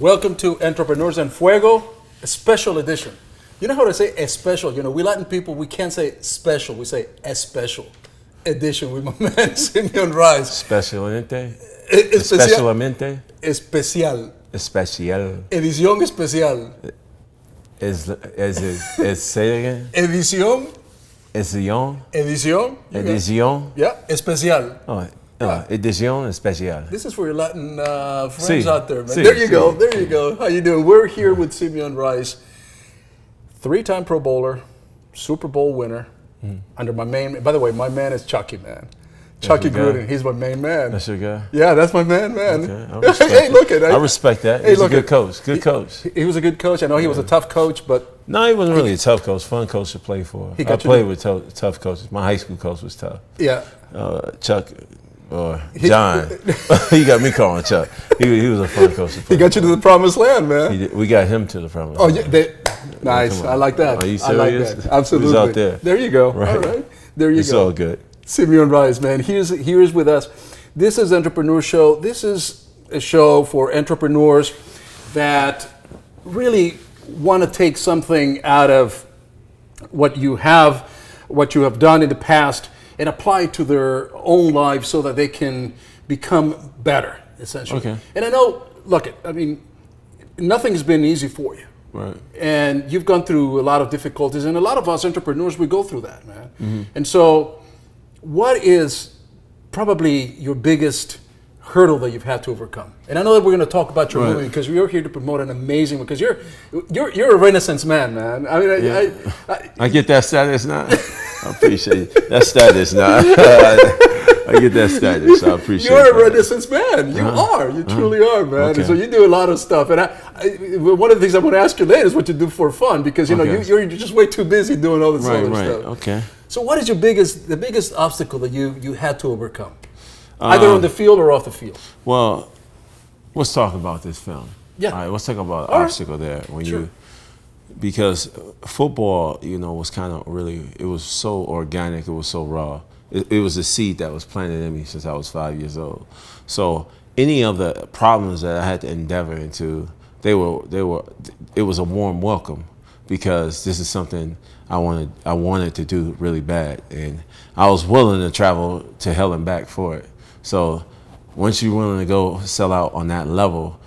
Welcome to Entrepreneurs and Fuego, a special edition. You know how to say a special? You know, we Latin people, we can't say special, we say a special edition with my man Simeon Rice. Especialmente. Especialmente. Especial. Especial. Edición especial. Say it again. Edición. Edición. Edición. Edición. Yeah, especial. Oh, edición especial. This is for your Latin friends out there, man. Sí, there you sí. go. There you go. How you doing? We're here with Simeon Rice, three-time Pro Bowler, Super Bowl winner. Under my main. By the way, my man is Chucky, man. Chucky Gruden. He's my main man. That's your guy. Yeah, that's my man. Okay, I respect hey, look at. I respect that. Hey, He's a good coach. Good coach. He was a good coach. I know he was a tough coach, but no, he wasn't really a tough coach. Fun coach to play for. I played with tough coaches. My high school coach was tough. Yeah. Chuck or John. He got me calling Chuck. He was a fun coach to play. He got you to the promised land, man. We got him to the promised land. Oh, yeah. Nice. I like that. Are you serious? I like that. Absolutely. He's out there. There you go. Right. All right. There you go. It's all good. Simeon Rice, man. Here's with us. This is Entrepreneur Show. This is a show for entrepreneurs that really want to take something out of what you have done in the past and apply it to their own lives so that they can become better, essentially. Okay. And I know, look, I mean, nothing's been easy for you. Right. And you've gone through a lot of difficulties, and a lot of us entrepreneurs, we go through that, man. Mm-hmm. And so, what is probably your biggest hurdle that you've had to overcome? And I know that we're going to talk about your movie because we're here to promote an amazing one. Because you're a Renaissance man, man. I mean, I get that status now. I appreciate it. That status now. I get that status. I appreciate it. You're a Renaissance man. You are. You truly are, man. Okay. And so you do a lot of stuff. And one of the things I want to ask you later is what you do for fun, because you know you're just way too busy doing all this other stuff. Okay. So what is the biggest obstacle that you had to overcome, either on the field or off the field? Well, let's talk about this film. Yeah. All right. Let's talk about the obstacle there when because football, you know, was kind of really, it was so organic. It was so raw. It was a seed that was planted in me since I was 5 years old. So any of the problems that I had to endeavor into, it was a warm welcome, because this is something I wanted to do really bad, and I was willing to travel to hell and back for it. So once you're willing to go sell out on that level,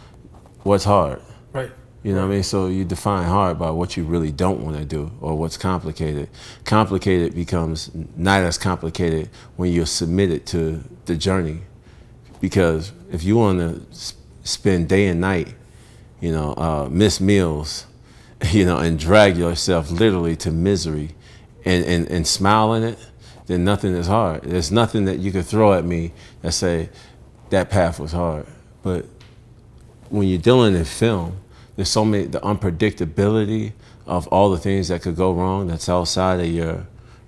what's hard? Right. You know what I mean? So you define hard by what you really don't want to do, or what's complicated. Complicated becomes not as complicated when you're submitted to the journey. Because if you want to spend day and night, you know, miss meals, you know, and drag yourself literally to misery and smile in it, then nothing is hard. There's nothing that you could throw at me that say that path was hard. But when you're dealing in film, there's so many, the unpredictability of all the things that could go wrong that's outside of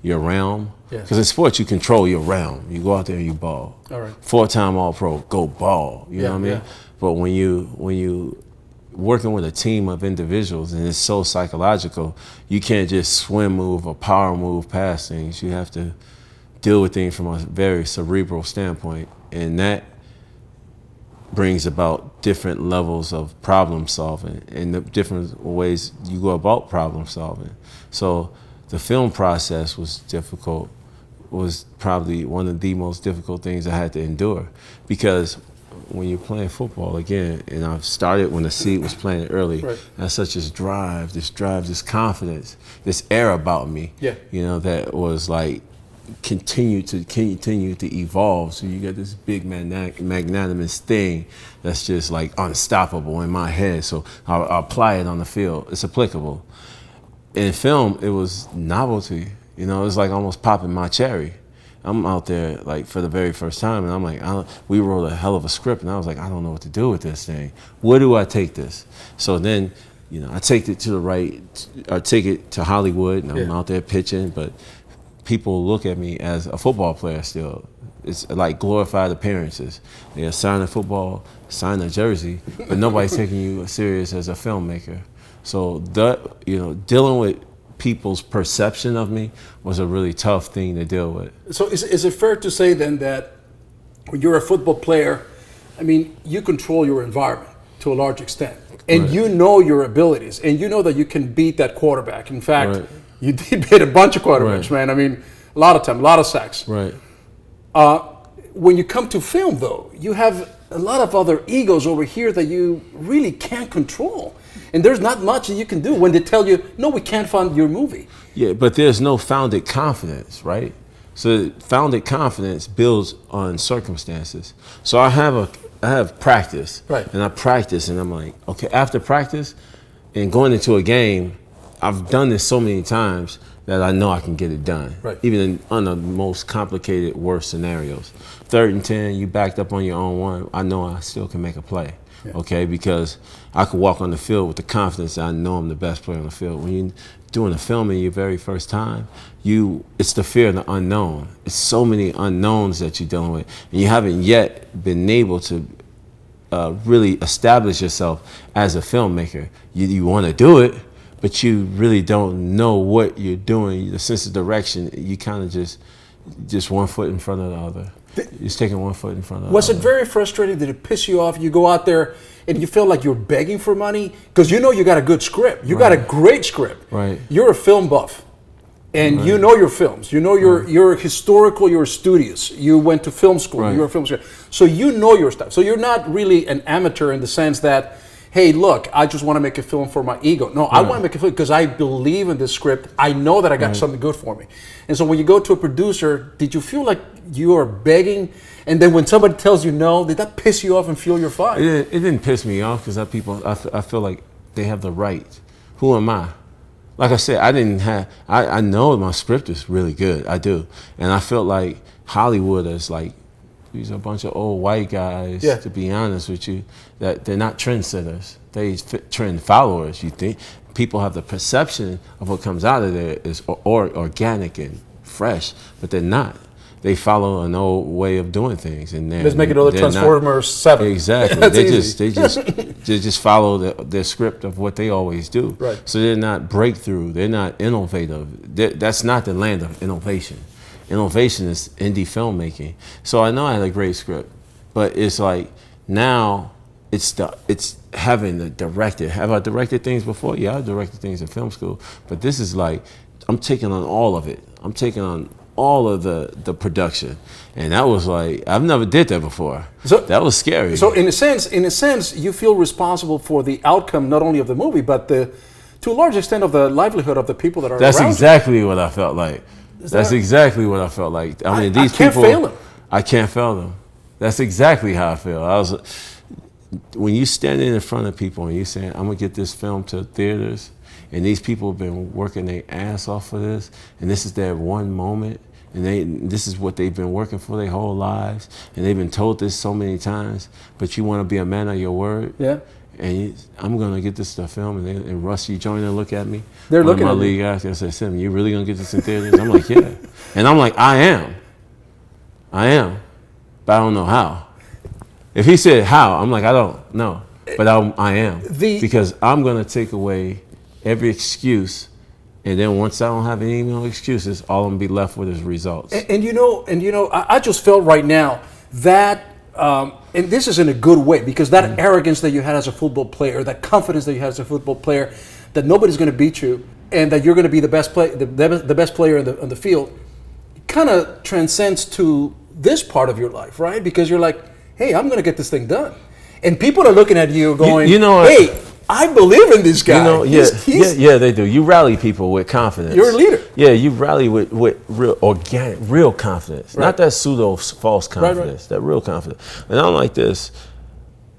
your realm. Because in sports, you control your realm. You go out there and you ball. All right. 4-time All-Pro, go ball. You know what I mean? But when you working with a team of individuals and it's so psychological, you can't just swim move or power move past things. You have to deal with things from a very cerebral standpoint, and that brings about different levels of problem solving and the different ways you go about problem solving. So the film process was difficult, was probably one of the most difficult things I had to endure, because when you're playing football, again, and I've started when the seed was planted early, that's such this drive, this confidence, this air about me, you know, that was like, continue to evolve. So you got this big magnanimous thing that's just like unstoppable in my head. So I'll apply it on the field. It's applicable. In film, it was novelty. You know, it's like almost popping my cherry. I'm out there like for the very first time, and I'm like, we wrote a hell of a script, and I was like, I don't know what to do with this thing. Where do I take this? So then, you know, I take it I take it to Hollywood, and I'm out there pitching, but people look at me as a football player still. It's like glorified appearances. They sign a football, sign a jersey, but nobody's taking you serious as a filmmaker. So dealing with people's perception of me was a really tough thing to deal with. So is it fair to say then that when you're a football player, I mean, you control your environment. to a large extent. And you know your abilities, and you know that you can beat that quarterback. In fact, you did beat a bunch of quarterbacks, man. I mean, a lot of time, a lot of sacks. Right. When you come to film, though, you have a lot of other egos over here that you really can't control. And there's not much that you can do when they tell you, no, we can't fund your movie. Yeah, but there's no founded confidence, right? So founded confidence builds on circumstances. So I have practice, right? And I practice, and I'm like, okay, after practice and going into a game, I've done this so many times that I know I can get it done, right? Even on the most complicated, worst scenarios. 3rd and 10, you backed up on your own one, I know I still can make a play, okay? Because I could walk on the field with the confidence that I know I'm the best player on the field. When you're doing a film your very first time, it's the fear of the unknown. It's so many unknowns that you're dealing with, and you haven't yet been able to really establish yourself as a filmmaker. You want to do it, but you really don't know what you're doing. The sense of direction, you kind of just one foot in front of the other. Just taking one foot in front of the other. Was it very frustrating? Did it piss you off? You go out there and you feel like you're begging for money? Because you know you got a good script. You got a great script. Right. You're a film buff. And you know your films. You know you're historical, you're studious. You went to film school, you're a film school. So you know your stuff. So you're not really an amateur in the sense that, hey, look, I just want to make a film for my ego. No, I want to make a film because I believe in this script. I know that I got something good for me. And so when you go to a producer, did you feel like you are begging? And then when somebody tells you no, did that piss you off and feel you're fine? It didn't piss me off because I feel like they have the right. Who am I? Like I said, I know my script is really good. I do. And I felt like Hollywood is like, these are a bunch of old white guys, to be honest with you, that they're not trendsetters. They trend followers, you think. People have the perception of what comes out of there is organic and fresh, but they're not. They follow an old way of doing things, and let's make another Transformers 7. Exactly. they just follow their script of what they always do. Right. So they're not breakthrough. They're not innovative. That's not the land of innovation. Innovation is indie filmmaking. So I know I had a great script, but it's like now it's having to direct it. Have I directed things before? Yeah, I directed things in film school, but this is like I'm taking on all of it. I'm taking on all of the production, and that was like I've never did that before. So that was scary. So in a sense, you feel responsible for the outcome not only of the movie, but to a large extent of the livelihood of the people that are around. That's exactly what I felt like. That's exactly what I felt like. I mean, these people. I can't fail them. I can't fail them. That's exactly how I feel. When you standing in front of people and you saying, "I'm gonna get this film to theaters," and these people have been working their ass off for this, and this is their one moment. And this is what they've been working for their whole lives, and they've been told this so many times. But you want to be a man of your word, And I'm gonna get this to film, and Russ, you join and look at me. They're looking at my league guys. I said, "Sim, you really gonna get this in theaters?" I'm like, "Yeah," and I'm like, "I am, but I don't know how." If he said how, I'm like, "I don't know, but I am," because I'm gonna take away every excuse. And then once I don't have any more excuses, all I'm gonna be left with is results. And you know, I just felt right now that, and this is in a good way, because that arrogance that you had as a football player, that confidence that you had as a football player, that nobody's gonna beat you, and that you're gonna be the best player on the field, kind of transcends to this part of your life, right? Because you're like, hey, I'm gonna get this thing done, and people are looking at you going, hey. I believe in this guy. Yeah, they do. You rally people with confidence. You're a leader. Yeah, you rally with real organic, real confidence. Right. Not that pseudo false confidence, that real confidence. And I'm like this.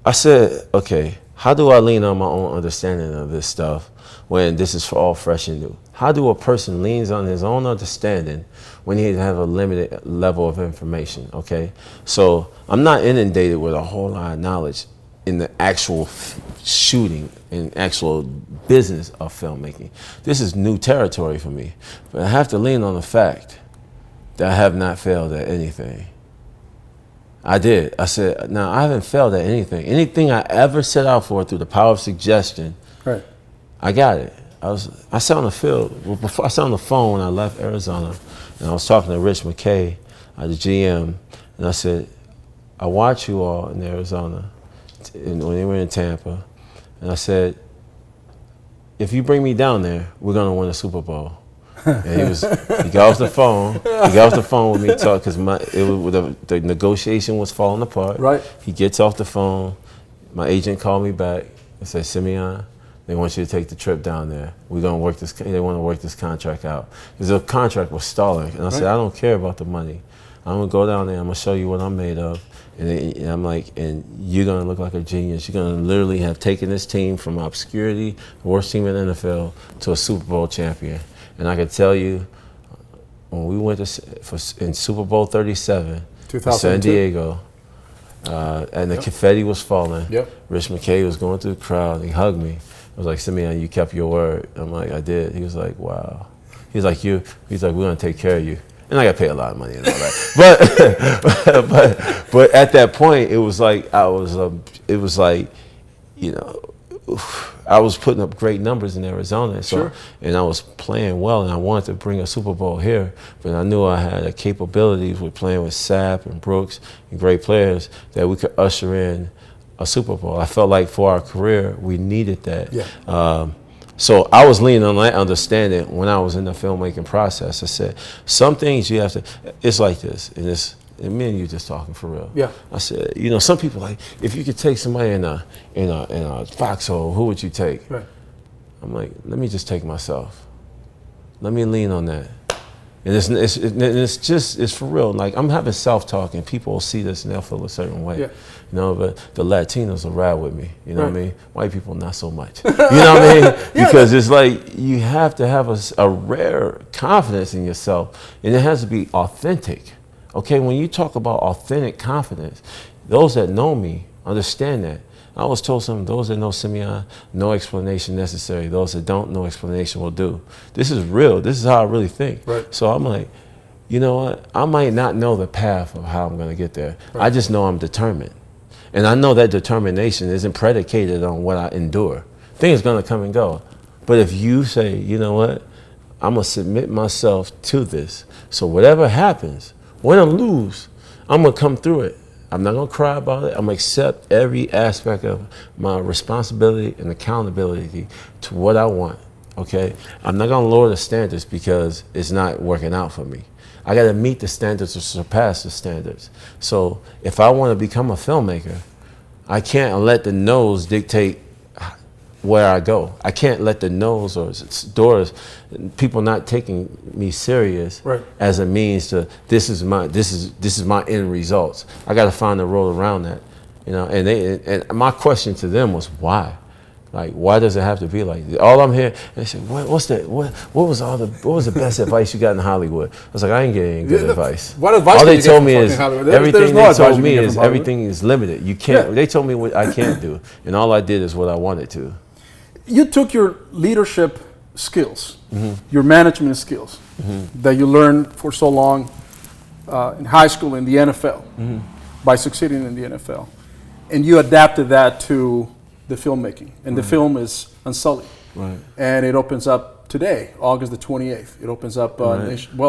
I said, okay, how do I lean on my own understanding of this stuff when this is all fresh and new? How do a person leans on his own understanding when he has a limited level of information, okay? So I'm not inundated with a whole lot of knowledge in the actual shooting and actual business of filmmaking. This is new territory for me, but I have to lean on the fact that I have not failed at anything. I did. I said, no, I haven't failed at anything. Anything I ever set out for through the power of suggestion, right. I got it. I sat on the field. Well, before I sat on the phone when I left Arizona, and I was talking to Rich McKay, the GM, and I said, I watch you all in Arizona. when they were in Tampa, and I said, if you bring me down there, we're gonna win a Super Bowl. And he got off the phone. He got off the phone with me talk because the negotiation was falling apart. Right. He gets off the phone. My agent called me back and said, Simeon, they want you to take the trip down there. We're gonna work this. They want to work this contract out because the contract was stalling. And I said, I don't care about the money. I'm gonna go down there. I'm gonna show you what I'm made of. And I'm like, and you're gonna look like a genius. You're gonna literally have taken this team from obscurity, the worst team in the NFL, to a Super Bowl champion. And I can tell you, when we went in Super Bowl 37, San Diego, and the confetti was falling. Yep. Rich McKay was going through the crowd. He hugged me. I was like, Simeon, you kept your word. I'm like, I did. He was like, wow. He's like, we're gonna take care of you. And I got paid a lot of money and all that. but at that point, it was like I was putting up great numbers in Arizona. So, sure. And I was playing well, and I wanted to bring a Super Bowl here. But I knew I had the capabilities with playing with Sapp and Brooks and great players that we could usher in a Super Bowl. I felt like for our career, we needed that. Yeah. So I was leaning on that understanding when I was in the filmmaking process. I said, some things you have to, it's like this, and me and you just talking for real. Yeah. I said, some people like, if you could take somebody in a foxhole, who would you take? Right. I'm like, let me just take myself. Let me lean on that. And it's for real. Like, I'm having self-talk, and people will see this and they'll feel a certain way. Yeah. But the Latinos will ride with me. You know what I mean? White people, not so much. You know what I mean? Because it's like you have to have a rare confidence in yourself, and it has to be authentic. Okay, when you talk about authentic confidence, those that know me understand that. I was told something, those that know Simeon, no explanation necessary. Those that don't, no explanation will do. This is real. This is how I really think. Right. So I'm like, you know what? I might not know the path of how I'm going to get there. Right. I just know I'm determined. And I know that determination isn't predicated on what I endure. Things are going to come and go. But if you say, you know what? I'm going to submit myself to this. So whatever happens, win or lose, I'm going to come through it. I'm not going to cry about it. I'm going to accept every aspect of my responsibility and accountability to what I want, okay? I'm not going to lower the standards because it's not working out for me. I got to meet the standards or surpass the standards. So if I want to become a filmmaker, I can't let the no's dictate where I go. I can't let the no's or doors, people not taking me serious as a means to this is my end results. I got to find a road around that, And my question to them was why. Like, why does it have to be like this? All I'm here, and they said, what was the best advice you got in Hollywood? I was like, I ain't getting any good advice. What advice all did they you told get me from is fucking Hollywood? everything There's they no told me is from everything is limited. You can't. They told me what I can't do, and all I did is what I wanted to. You took your leadership skills, your management skills that you learned for so long in high school, in the NFL, by succeeding in the NFL, and you adapted that to the filmmaking, and the film is Unsullied, and it opens up today, August the 28th. It opens up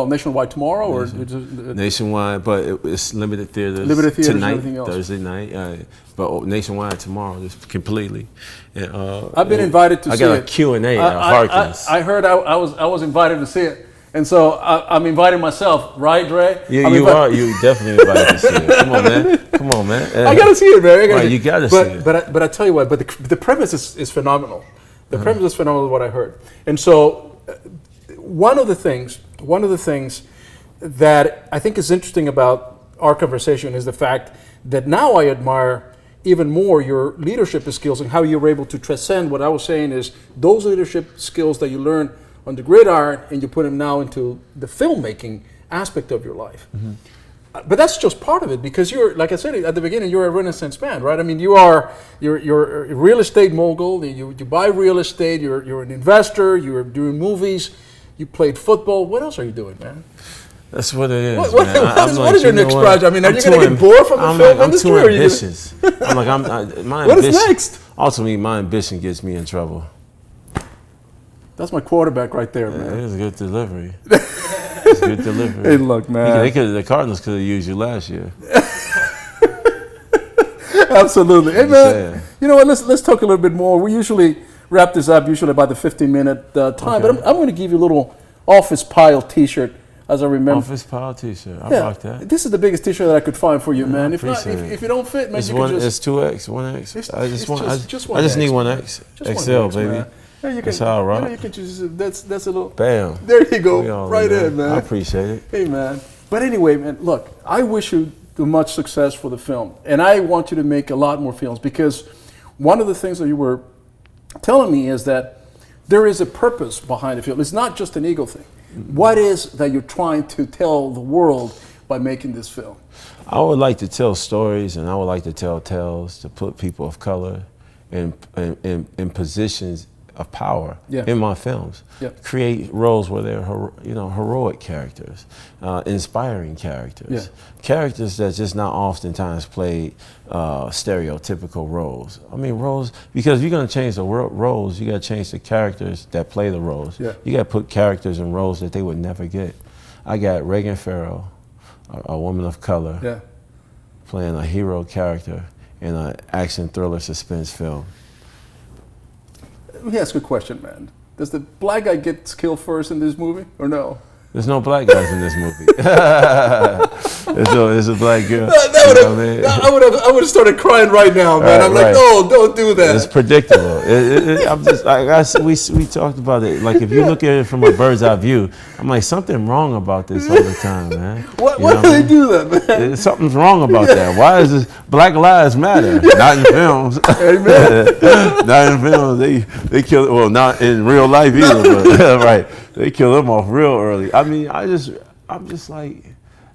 nationwide tomorrow, or nationwide, but it's limited theaters. Tonight, Thursday night, but nationwide tomorrow, just completely. And, I've been invited to see it. I got a Q&A at Harkins. I heard I was invited to see it. And so I'm inviting myself, right, Dre? Yeah, you definitely invited to see it. Come on, man. I gotta see it, man. You gotta see it. But I tell you what, the premise is phenomenal. The premise is phenomenal, what I heard. And so one of the things that I think is interesting about our conversation is the fact that now I admire even more your leadership skills and how you were able to transcend what I was saying is those leadership skills that you learned on the gridiron, and you put them now into the filmmaking aspect of your life. But that's just part of it, because you're, like I said at the beginning, you're a Renaissance man, right? I mean, you're a real estate mogul. You buy real estate. You're an investor. You're doing movies. You played football. What else are you doing, man? That's what it is. What is your next project? I mean, are you going to get bored from the film industry? I'm too ambitious. What is next? Ultimately, my ambition gets me in trouble. That's my quarterback right there, man. It was a good delivery. It's good delivery. Hey, look, man. The Cardinals could have used you last year. Absolutely. Hey, man, Yeah. you know what? Let's talk a little bit more. We usually wrap this up usually about the 15-minute time, Okay. but I'm going to give you a little Office Pile T-shirt, as I remember. Office Pile T-shirt. I Yeah, rock that. this is the biggest T-shirt that I could find for you, man. If not, appreciate it. if you don't fit, man, It's you one. can just. It's 2X, 1X. I just want. I just need 1X. Just XL, one X, baby. man. Yeah, you That's can, how I rock. You know, you can just that's a little. Bam. There you We go, all right there. in, man. I appreciate it. Hey, man. But anyway, man, look, I wish you much success for the film, and I want you to make a lot more films, because one of the things that you were telling me is that there is a purpose behind the film. It's not just an ego thing. What is that you're trying to tell the world by making this film? I would like to tell stories, and I would like to tell tales to put people of color in positions of power in my films. Create roles where they're heroic characters, inspiring characters, characters that just not oftentimes play stereotypical roles. I mean roles, because if you're going to change the roles, you got to change the characters that play the roles. You got to put characters in roles that they would never get. I got Reagan Farrell, a woman of color, playing a hero character in an action thriller suspense film. Let me ask you a question, man. Does the black guy get killed first in this movie, or no? There's no black guys in this movie. There's a black girl. I would have started crying right now, man. I'm like, no, don't do that. It's predictable. I'm just like we talked about it. Like if you look at it from a bird's eye view, I'm like, something wrong about this all the time, man. Why do they do that, man? Something's wrong about that. Why is this Black Lives Matter? Not in films. Amen. Not in films. They kill. Well, not in real life either. But right, they kill them off real early. I mean, I'm just like,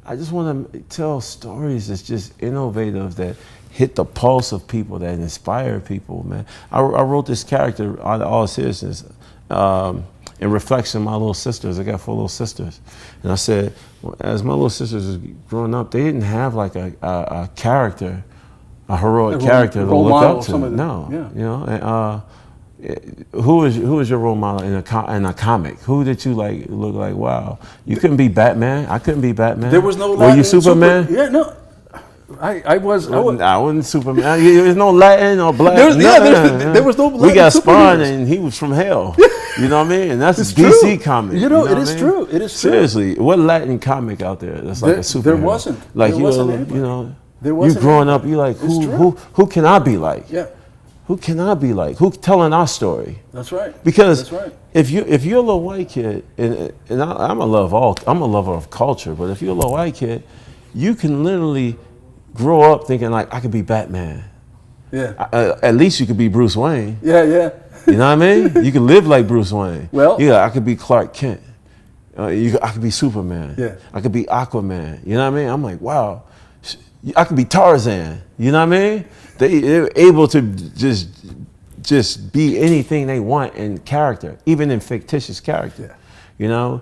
I just want to tell stories that's just innovative, that hit the pulse of people, that inspire people, man. I wrote this character out of all seriousness in reflection of my little sisters. I got 4 little sisters. And I said, as my little sisters was growing up, they didn't have like a character, a heroic character to look up to. No, you know. And, who was your role model in a comic? Who did you like look like? Wow, you couldn't be Batman. I couldn't be Batman. There was no. Were you Superman? No. I wasn't Superman. There's no Latin or black. There was no Latin. We got Spawn, and he was from hell. You know what I mean? And that's DC comic. You know, it is true. It is true. Seriously, what Latin comic out there that's like a superhero? There wasn't. Like you know, you growing up, you like who can I be like? Yeah. Who can I be like? Who telling our story? That's right. Because if you're a little white kid, and I'm a lover of culture, but if you're a little white kid, you can literally grow up thinking like, I could be Batman. Yeah. At least you could be Bruce Wayne. Yeah, yeah. You know what I mean? You could live like Bruce Wayne. Well, yeah, I could be Clark Kent. I could be Superman. Yeah. I could be Aquaman. You know what I mean? I'm like, wow. I could be Tarzan. You know what I mean? They're able to just be anything they want in character, even in fictitious character. Yeah. You know,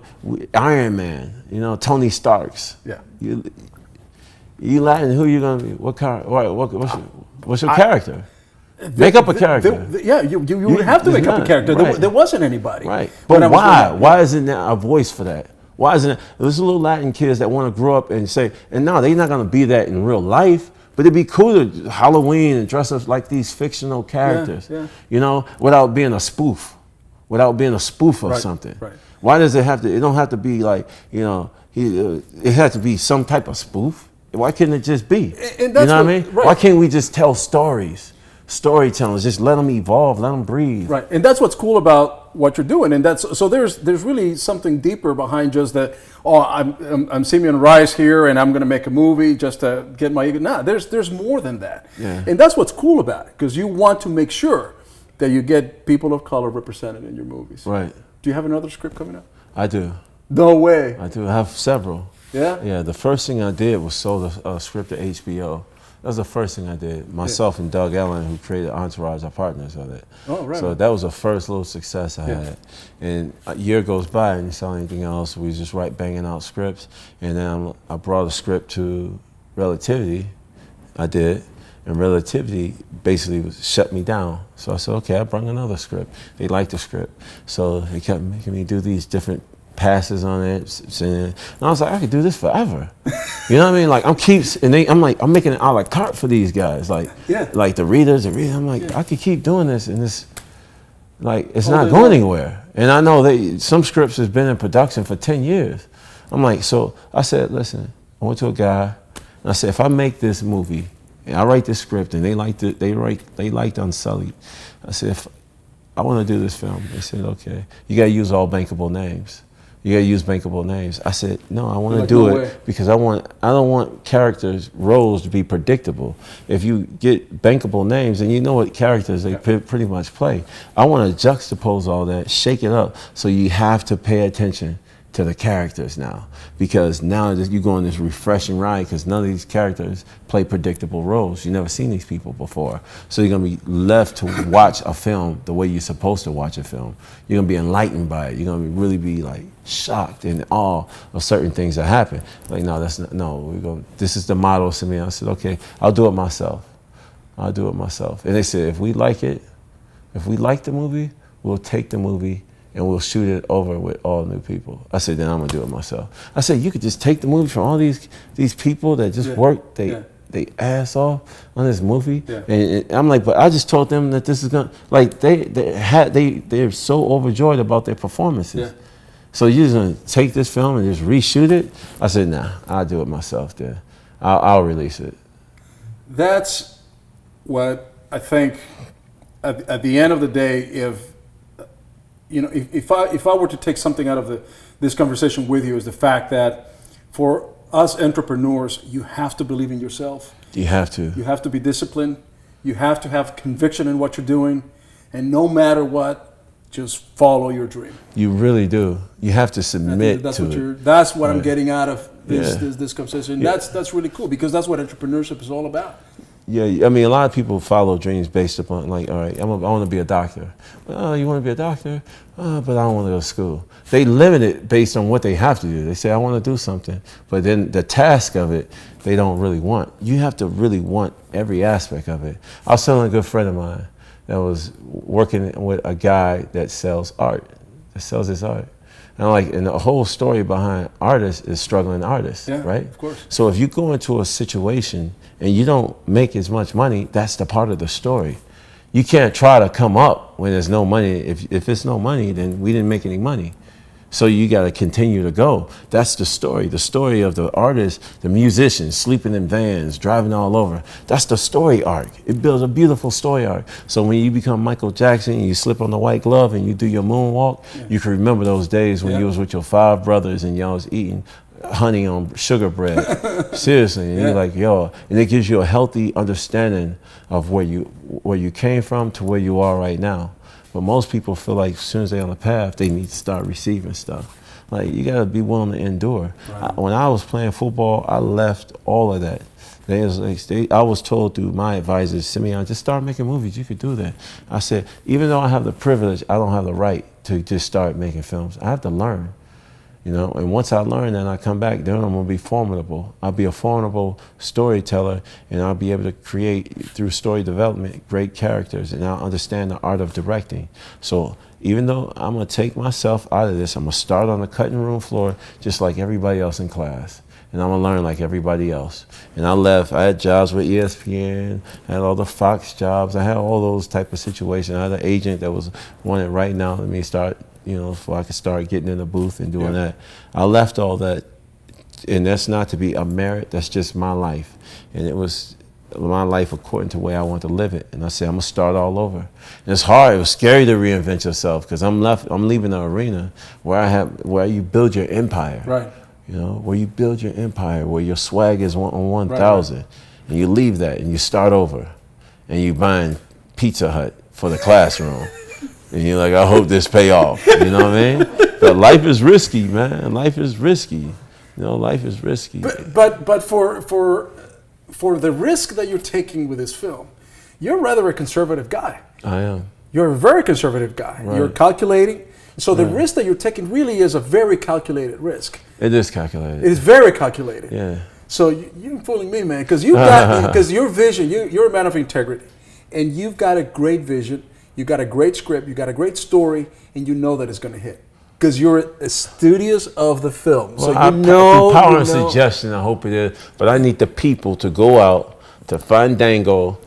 Iron Man. You know, Tony Starks. Yeah. You Latin? Who you gonna be? What's your character? Make up a character. You would have to make up a character. Right. There wasn't anybody. Right. But why? Why isn't there a voice for that? Why isn't it? There's little Latin kids that want to grow up and say, and no, they're not going to be that in real life, but it'd be cool to Halloween and dress up like these fictional characters, you know, without being a spoof of something. Right. Why does it have to, it don't have to be like, you know, it has to be some type of spoof. Why couldn't it just be? And that's what I mean? Right. Why can't we just tell stories? Storytellers, just let them evolve, let them breathe. Right, and that's what's cool about what you're doing, and that's so. There's really something deeper behind just that. Oh, I'm Simeon Rice here, and I'm going to make a movie just to get my ego. Nah, there's more than that, and that's what's cool about it, because you want to make sure that you get people of color represented in your movies. Right. Do you have another script coming up? I do. No way. I do. I have several. Yeah. Yeah. The first thing I did was sold a script to HBO. That was the first thing I did. Myself and Doug Ellen, who created Entourage, are partners of it. Oh, right. So that was the first little success I had. And a year goes by and you sell anything else. We just banging out scripts. And then I brought a script to Relativity. I did. And Relativity basically shut me down. So I said, okay, I brought another script. They liked the script. So they kept making me do these different passes on it. And I was like, I could do this forever. You know what I mean? Like I'm making an a la carte for these guys. Like, like the readers. I'm like, I could keep doing this, and it's like it's not going anywhere. And I know some scripts has been in production for 10 years. I'm like, so I said, listen, I went to a guy, and I said, if I make this movie, and I write this script, and they liked Unsullied, I said, if I want to do this film, they said, okay, you got to use all bankable names. You got to use bankable names. I said, no, I want to do it because I don't want characters' roles to be predictable. If you get bankable names, and you know what characters they pretty much play. I want to juxtapose all that, shake it up, so you have to pay attention to the characters now, because now that you go on this refreshing ride, because none of these characters play predictable roles. You've never seen these people before, so you're gonna be left to watch a film the way you're supposed to watch a film. You're gonna be enlightened by it. You're gonna really be like shocked and awe of certain things that happen. Like, no, that's not, no. This is the model, Simeon. I said, okay, I'll do it myself. I'll do it myself. And they said, if we like it, if we like the movie, we'll take the movie and we'll shoot it over with all new people. I said, then I'm gonna do it myself. I said, you could just take the movie from all these people that just worked they ass off on this movie. And I'm like, but I just told them that this is gonna, like, they're so overjoyed about their performances. So you're just gonna take this film and just reshoot it? I said, nah, I'll do it myself then. I'll release it. That's what I think at the end of the day, if I were to take something out of this conversation with you, is the fact that for us entrepreneurs, you have to believe in yourself. You have to. You have to be disciplined. You have to have conviction in what you're doing, and no matter what, just follow your dream. You really do. You have to submit to it. That's what I'm getting out of this conversation. That's really cool, because that's what entrepreneurship is all about. Yeah, I mean, a lot of people follow dreams based upon, like, all right, I want to be a doctor. Oh, you want to be a doctor? Oh, but I don't want to go to school. They limit it based on what they have to do. They say, I want to do something. But then the task of it, they don't really want. You have to really want every aspect of it. I was telling a good friend of mine that was working with a guy that sells art, that sells his art. And the whole story behind artists is struggling artists, right? Of course. So if you go into a situation and you don't make as much money, that's the part of the story. You can't try to come up when there's no money. If it's no money, then we didn't make any money. So you got to continue to go. That's the story of the artist, the musician, sleeping in vans, driving all over. That's the story arc. It builds a beautiful story arc. So when you become Michael Jackson and you slip on the white glove and you do your moonwalk, you can remember those days when you was with your 5 brothers and y'all was eating honey on sugar bread. Seriously. And you're like, yo, and it gives you a healthy understanding of where you came from to where you are right now. But most people feel like as soon as they're on the path, they need to start receiving stuff. Like, you gotta be willing to endure. Right. When I was playing football, I left all of that. I was told through my advisors, Simeon, just start making movies, you could do that. I said, even though I have the privilege, I don't have the right to just start making films. I have to learn. And once I learn that, I come back, then I'm gonna be formidable. I'll be a formidable storyteller, and I'll be able to create, through story development, great characters, and I'll understand the art of directing. So even though I'm gonna take myself out of this, I'm gonna start on the cutting room floor, just like everybody else in class. And I'm gonna learn like everybody else. And I had jobs with ESPN, I had all the Fox jobs, I had all those type of situations. I had an agent that was wanting right now, let me start, so I could start getting in the booth and doing that. I left all that, and that's not to be a merit, that's just my life. And it was my life according to the way I want to live it. And I said, I'm gonna start all over. And it's hard, it was scary to reinvent yourself, because I'm leaving the arena where you build your empire. Right. Where you build your empire, where your swag is on 1,000. Right. And you leave that and you start over. And you buying Pizza Hut for the classroom. And you're like, I hope this pay off. You know what I mean? But life is risky, man. Life is risky. Life is risky. But for the risk that you're taking with this film, you're rather a conservative guy. I am. You're a very conservative guy. Right. You're calculating. So the risk that you're taking really is a very calculated risk. It is calculated. It is very calculated. Yeah. So you're fooling me, man, because your vision, you're a man of integrity, and you've got a great vision. You got a great script, you got a great story, and you know that it's going to hit. because you're a studious of the film. So Well, you know. power and suggestion, I hope it is. But I need the people to go out to find Dango,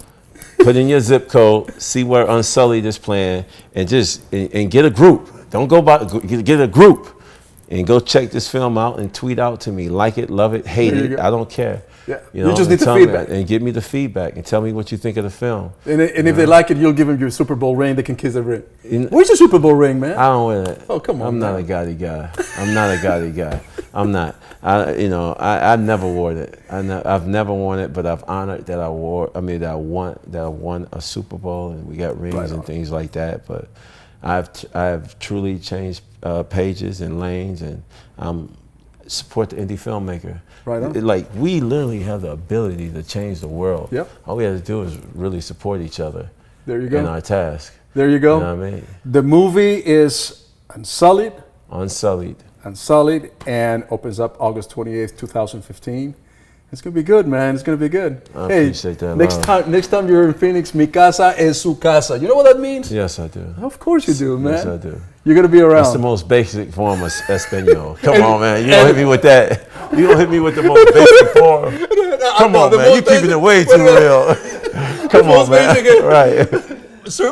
put in your zip code, see where Unsullied is playing, and just and get a group. Don't go by, get a group. And go check this film out and tweet out to me. Like it, love it, hate it. go. I don't care. Yeah. You know, You just need the tell me- feedback. and give me the feedback and tell me what you think of the film. And if they like it, you'll give them your Super Bowl ring. They can kiss the ring. In- Where's your Super Bowl ring, man? I don't wear that. Oh, come on, I'm not man. a gaudy guy. I'm not a gaudy guy. I'm not. I never wore it. I've never worn it, but I've honored that I wore. I mean, that I won a Super Bowl and we got rings Right and on. things like that. But I've truly changed pages and lanes, and support the indie filmmaker. Right on. We literally have the ability to change the world. Yep. All we have to do is really support each other There you go. in our task. There you go. You know what I mean? The movie is Unsullied, Unsullied. and opens up August 28th, 2015. It's gonna be good, man. It's gonna be good. I appreciate that, Next love. time you're in Phoenix, mi casa es su casa. You know what that means? Yes, I do. Of course you do, man. Yes, I do. You're gonna be around. That's the most basic form of Espanol. Come on, man. You don't hit me with that. You don't hit me with the most basic form. Come on, man. You're keeping it way too real. Come on, man. Right.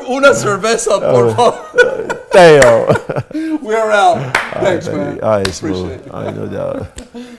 Una cerveza, por favor. Damn. We're out. Thanks, man. All right, smooth. Appreciate it. All right, no doubt.